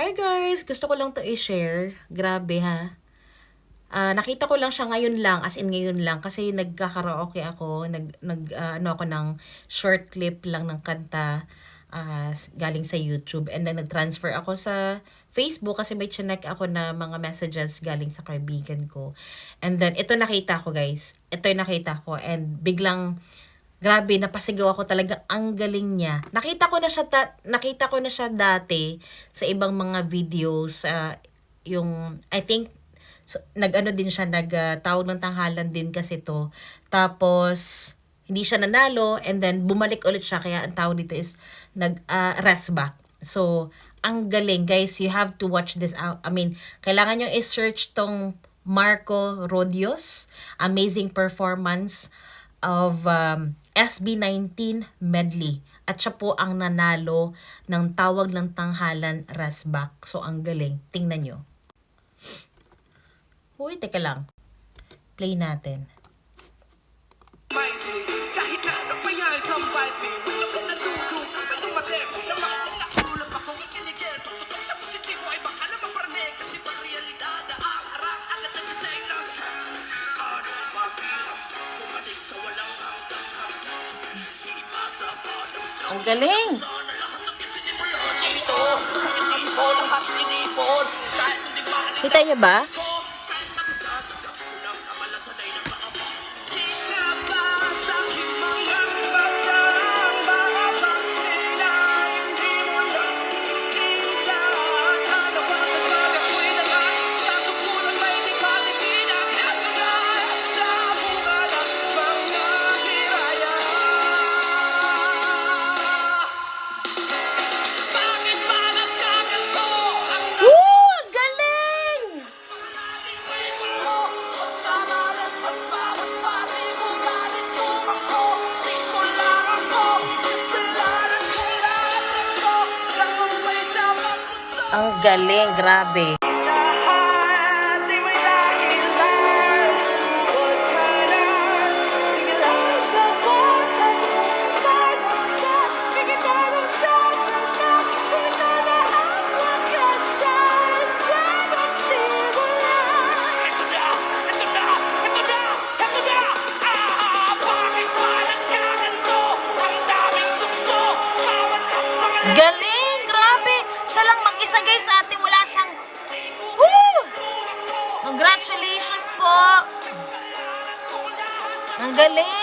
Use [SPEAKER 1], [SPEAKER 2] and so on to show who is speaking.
[SPEAKER 1] Hi guys! Gusto ko lang to i-share. Grabe ha. Nakita ko lang siya ngayon lang, as in ngayon lang, kasi nagkakaraoke ako, ano ako ng short clip lang ng kanta galing sa YouTube. And then nag-transfer ako sa Facebook kasi may chinek ako na mga messages galing sa kaibigan ko. And then ito nakita ko guys. Ito yung nakita ko and biglang grabe, napasigaw ako talaga, ang galing niya. Nakita ko na siya dati sa ibang mga videos, yung I think nag-ano din siya, tawag ng tanghalan din kasi to. Tapos hindi siya nanalo and then bumalik ulit siya kaya ang tawag dito is rest back. So, ang galing guys, you have to watch this out. I mean, kailangan nyo i-search tong Marco Rodios, amazing performance of SB19 medley. At siya po ang nanalo ng tawag ng tanghalan Rasbak. So, ang galing. Tingnan nyo. Uy, teka lang. Play natin. Kahit na ano pa yan, kambal me. Gusto ko natutong, kapag tumatek. Na makakatulog akong ikinigil. Pagtutok sa positibo ay baka na maparne. Kasi pag realidad, ang harang agad ang designas. Ano maghirap, bumalik sa walang hanggang hanggang. Iibasa pa ng ang galing! Kita niyo ba? Ang galing, grabe. Galing! Grabe! Siya lang mag-isa guys sa atin. Wala siyang... Woo! Congratulations po! Ang galing!